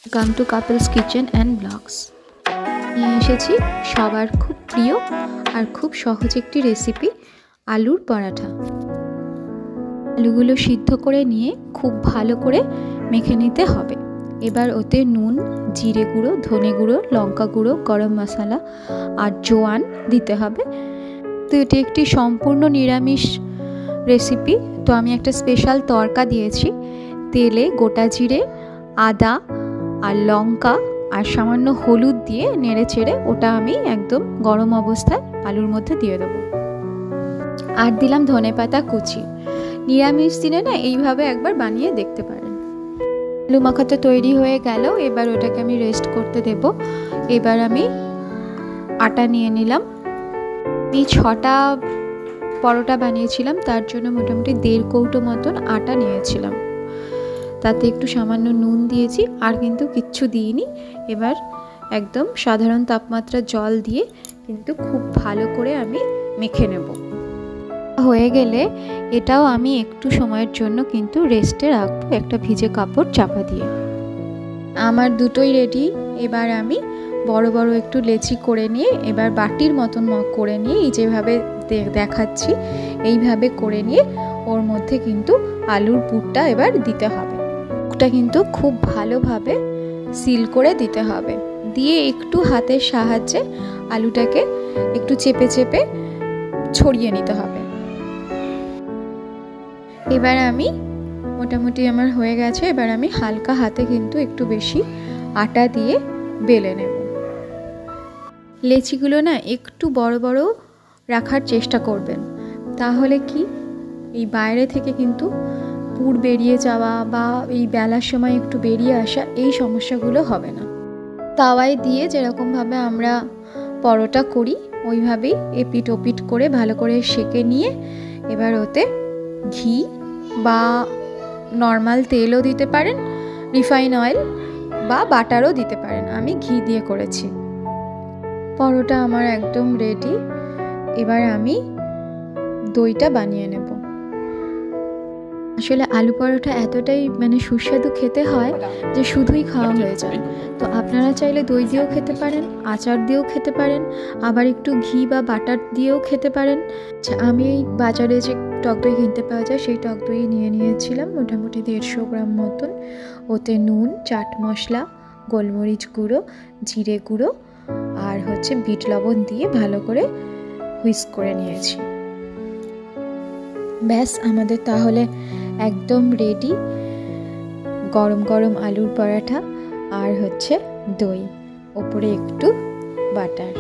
Welcome to couples kitchen and blogs. নিয়ে এসেছি সবার খুব প্রিয় আর খুব সহজ একটি রেসিপি, আলুর পরাঠা। আলুগুলো সিদ্ধ করে নিয়ে খুব ভালো করে মেখে নিতে হবে। এবার ওতে নুন, জিরে গুঁড়ো, ধনে গুঁড়ো, লঙ্কা গুঁড়ো, গরম মশলা আর জোয়ান দিতে হবে। তো এটি একটি সম্পূর্ণ নিরামিষ রেসিপি। তো আমি একটা স্পেশাল তড়কা দিয়েছি। তেলে গোটা জিরে, আদা আর লঙ্কা আর সামান্য হলুদ দিয়ে নেড়ে চেড়ে ওটা আমি একদম গরম অবস্থায় আলুর মধ্যে দিয়ে দেবো। আর দিলাম ধনেপাতা কুচি। নিরামিষ দিনে না এইভাবে একবার বানিয়ে দেখতে পারেন। আলু মাখাটা তৈরি হয়ে গেল। এবার ওটাকে আমি রেস্ট করতে দেব। এবার আমি আটা নিয়ে নিলাম। আমি 6টা পরোটা বানিয়েছিলাম, তার জন্য মোটামুটি 1.5 কৌটো মতন আটা নিয়েছিলাম। তাতে একটু সামান্য নুন দিয়েছি, আর কিন্তু কিচ্ছু দিইনি। এবার একদম সাধারণ তাপমাত্রার জল দিয়ে কিন্তু খুব ভালো করে আমি মেখে নেব। হয়ে গেলে এটাও আমি একটু সময়ের জন্য কিন্তু রেস্টে রাখবো, একটা ভিজে কাপড় চাপা দিয়ে। আমার দুটোই রেডি। এবার আমি বড় বড় একটু লেচি করে নিয়ে এবার বাটির মতন করে নিয়ে এই যেভাবে দেখাচ্ছি এইভাবে করে নিয়ে ওর মধ্যে কিন্তু আলুর পুরটা এবার দিতে হবে। পুরটা কিন্তু খুব ভালোভাবে সিল করে দিতে হবে। দিয়ে একটু হাতের সাহায্যে আলুটাকে একটু চেপে চেপে ছড়িয়ে নিতে হবে। এবার আমি মোটামুটি আমার হয়ে গেছে। এবার আমি হালকা হাতে কিন্তু একটু বেশি আটা দিয়ে বেলে নেব। লেচিগুলো না একটু বড় বড় রাখার চেষ্টা করবেন, তাহলে কি এই বাইরে থেকে কিন্তু পুর বেরিয়ে যাওয়া বা এই বেলার সময় একটু বেরিয়ে আসা এই সমস্যাগুলো হবে না। তাওয়ায় দিয়ে যেরকমভাবে আমরা পরোটা করি ওইভাবেই এপিট ওপিট করে ভালো করে সেঁকে নিয়ে এবার ওতে ঘি বা নর্মাল তেলও দিতে পারেন, রিফাইন অয়েল বা বাটারও দিতে পারেন। আমি ঘি দিয়ে করেছি। পরোটা আমার একদম রেডি। এবার আমি দইটা বানিয়ে নেব। আসলে আলু পরোটা এতটাই সুস্বাদু খেতে হয় যে শুধুই খাওয়া হয়ে যায়। তো আপনারা চাইলে দই দিয়েও খেতে পারেন, আচার দিয়েও খেতে পারেন, আবার একটু ঘি বা বাটার দিয়েও খেতে পারেন। আমি এই বাজারে যে টক দই কিনতে পাওয়া যায় সেই টক দই নিয়ে নিয়েছিলাম মোটামুটি 150 গ্রাম মতন। ওতে নুন, চাট মশলা, গোলমরিচ গুঁড়ো, জিরে গুঁড়ো আর বিট লবণ দিয়ে ভালো করে হুইস্ক করে নিয়েছি। ব্যাস, আমাদের তাহলে একদম রেডি গরম গরম আলুর পরাঠা আর দই, ওপরে একটু বাটার।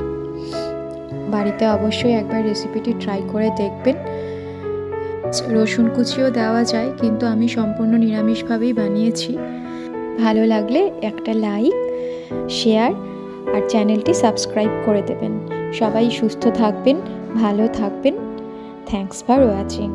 বাড়িতে অবশ্যই একবার রেসিপিটি ট্রাই করে দেখবেন। রসুন কুচিও দেওয়া যায়, কিন্তু আমি সম্পূর্ণ নিরামিষভাবেই বানিয়েছি। ভালো লাগলে একটা লাইক, শেয়ার আর চ্যানেলটি সাবস্ক্রাইব করে দেবেন। সবাই সুস্থ থাকবেন, ভালো থাকবেন। Thanks for watching.